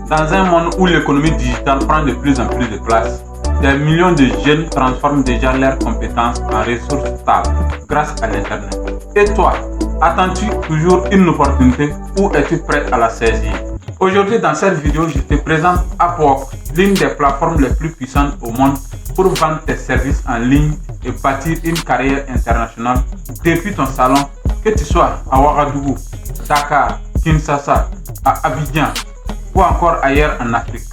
Dans un monde où l'économie digitale prend de plus en plus de place, des millions de jeunes transforment déjà leurs compétences en ressources stables grâce à l'Internet. Et toi, attends-tu toujours une opportunité ou es-tu prêt à la saisir? Aujourd'hui, dans cette vidéo, je te présente Upwork, l'une des plateformes les plus puissantes au monde pour vendre tes services en ligne et bâtir une carrière internationale depuis ton salon, que tu sois à Ouagadougou, Dakar, Kinshasa, à Abidjan ou encore ailleurs en Afrique.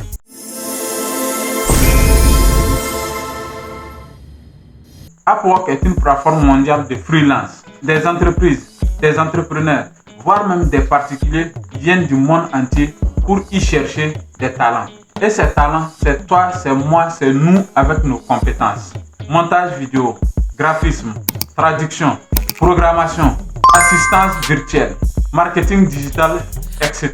Upwork est une plateforme mondiale de freelance. Des entreprises, des entrepreneurs, voire même des particuliers viennent du monde entier pour y chercher des talents. Et ces talents, c'est toi, c'est moi, c'est nous avec nos compétences. Montage vidéo, graphisme, traduction, programmation, assistance virtuelle, marketing digital, etc.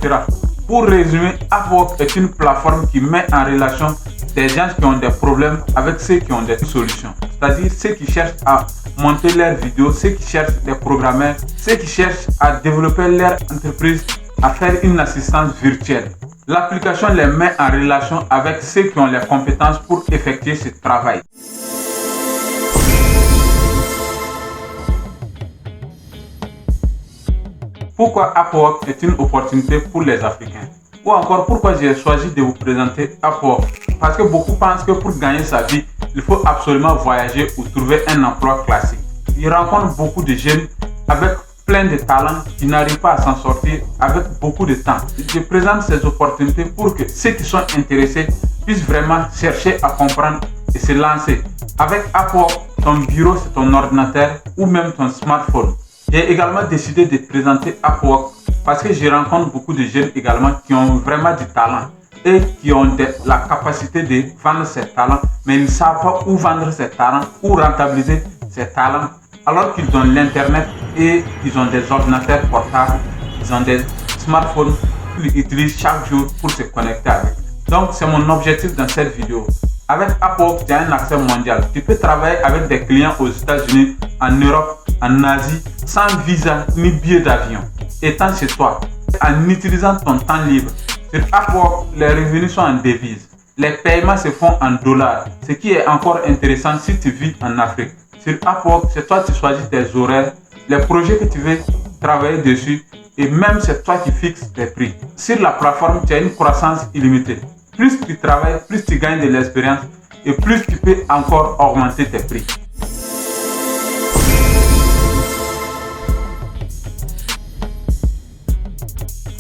Pour résumer, Upwork est une plateforme qui met en relation des gens qui ont des problèmes avec ceux qui ont des solutions. C'est-à-dire ceux qui cherchent à monter leurs vidéos, ceux qui cherchent des programmeurs, ceux qui cherchent à développer leur entreprise, à faire une assistance virtuelle. L'application les met en relation avec ceux qui ont les compétences pour effectuer ce travail. Pourquoi Upwork est une opportunité pour les Africains? Ou encore pourquoi j'ai choisi de vous présenter Upwork? Parce que beaucoup pensent que pour gagner sa vie, il faut absolument voyager ou trouver un emploi classique. Ils rencontrent beaucoup de jeunes avec plein de talents qui n'arrivent pas à s'en sortir avec beaucoup de temps. Je présente ces opportunités pour que ceux qui sont intéressés puissent vraiment chercher à comprendre et se lancer. Avec Upwork, ton bureau c'est ton ordinateur ou même ton smartphone. J'ai également décidé de présenter Upwork parce que je rencontre beaucoup de jeunes également qui ont vraiment du talent et qui ont la capacité de vendre ces talents, mais ils ne savent pas où vendre ces talents, où rentabiliser ces talents, alors qu'ils ont l'internet et ils ont des ordinateurs portables, ils ont des smartphones qu'ils utilisent chaque jour pour se connecter avec. Donc c'est mon objectif dans cette vidéo. Avec Upwork, tu as un accès mondial. Tu peux travailler avec des clients aux États-Unis, en Europe, en Asie, sans visa ni billet d'avion, étant chez toi, en utilisant ton temps libre. Sur Upwork, les revenus sont en devises. Les paiements se font en dollars, ce qui est encore intéressant si tu vis en Afrique. Sur Upwork, c'est toi qui choisis tes horaires, les projets que tu veux travailler dessus et même c'est toi qui fixes tes prix. Sur la plateforme, tu as une croissance illimitée. Plus tu travailles, plus tu gagnes de l'expérience et plus tu peux encore augmenter tes prix.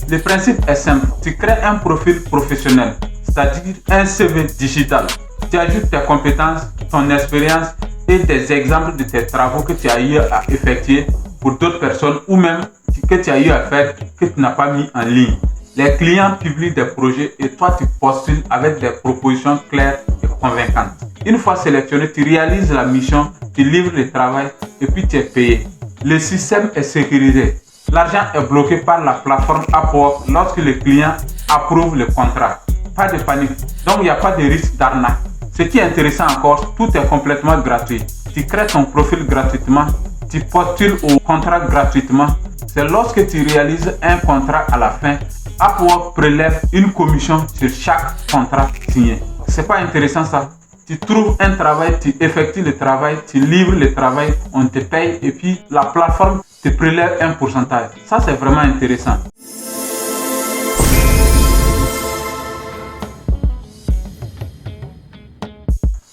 Le principe est simple. Tu crées un profil professionnel, c'est-à-dire un CV digital. Tu ajoutes tes compétences, ton expérience et des exemples de tes travaux que tu as eu à effectuer pour d'autres personnes ou même que tu as eu à faire que tu n'as pas mis en ligne. Les clients publient des projets et toi tu postules avec des propositions claires et convaincantes. Une fois sélectionné, tu réalises la mission, tu livres le travail et puis tu es payé. Le système est sécurisé. L'argent est bloqué par la plateforme Upwork lorsque le client approuve le contrat. Pas de panique, donc il n'y a pas de risque d'arnaque. Ce qui est intéressant encore, tout est complètement gratuit. Tu crées ton profil gratuitement, tu postules au contrat gratuitement. C'est lorsque tu réalises un contrat à la fin, Upwork prélève une commission sur chaque contrat signé. C'est pas intéressant ça? Tu trouves un travail, tu effectues le travail, tu livres le travail, on te paye et puis la plateforme te prélève un pourcentage. Ça c'est vraiment intéressant.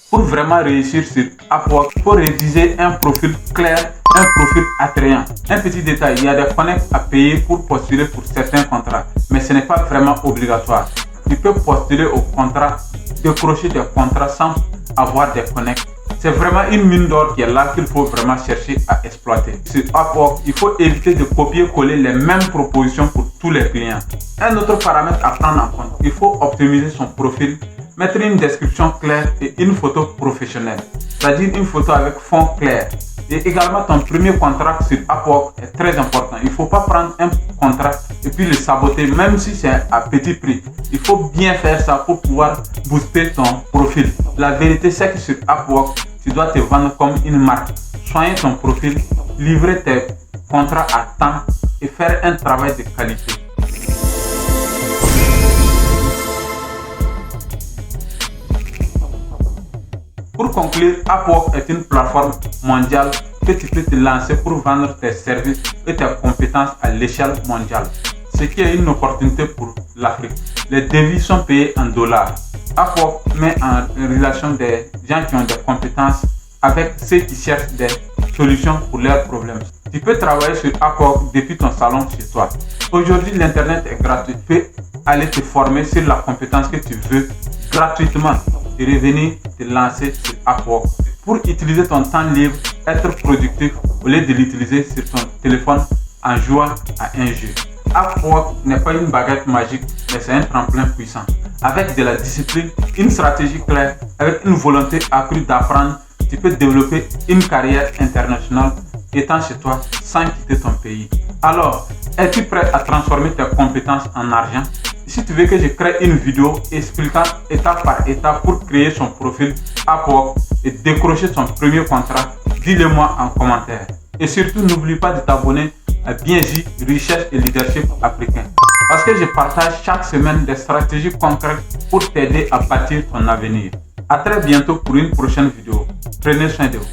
Pour vraiment réussir sur Upwork, il faut rédiger un profil clair, un profil attrayant. Un petit détail, il y a des connects à payer pour postuler pour certains contrats, mais ce n'est pas vraiment obligatoire. Tu peux postuler au contrat, décrocher des contrats sans avoir des connects. C'est vraiment une mine d'or qui est là qu'il faut vraiment chercher à exploiter. Sur Upwork, il faut éviter de copier-coller les mêmes propositions pour tous les clients. Un autre paramètre à prendre en compte, il faut optimiser son profil, mettre une description claire et une photo professionnelle, c'est-à-dire une photo avec fond clair. Et également ton premier contrat sur Upwork est très important. Il ne faut pas prendre un contrat et puis le saboter même si c'est à petit prix. Il faut bien faire ça pour pouvoir booster ton profil. La vérité c'est que sur Upwork, tu dois te vendre comme une marque. Soigner ton profil, livrer tes contrats à temps et faire un travail de qualité. conclure, Upwork est une plateforme mondiale que tu peux te lancer pour vendre tes services et tes compétences à l'échelle mondiale. Ce qui est une opportunité pour l'Afrique. Les devis sont payés en dollars. Upwork met en relation des gens qui ont des compétences avec ceux qui cherchent des solutions pour leurs problèmes. Tu peux travailler sur Upwork depuis ton salon chez toi. Aujourd'hui, l'Internet est gratuit. Tu peux aller te former sur la compétence que tu veux gratuitement et revenir te lancer sur Upwork pour utiliser ton temps libre, être productif au lieu de l'utiliser sur ton téléphone en jouant à un jeu. Upwork n'est pas une baguette magique, mais c'est un tremplin puissant. Avec de la discipline, une stratégie claire, avec une volonté accrue d'apprendre, tu peux développer une carrière internationale étant chez toi sans quitter ton pays. Alors, es-tu prêt à transformer tes compétences en argent? Si tu veux que je crée une vidéo expliquant étape par étape pour créer son profil Upwork et décrocher son premier contrat, dis-le moi en commentaire. Et surtout, n'oublie pas de t'abonner à BNJ Richesse et Leadership Africain. Parce que je partage chaque semaine des stratégies concrètes pour t'aider à bâtir ton avenir. À très bientôt pour une prochaine vidéo. Prenez soin de vous.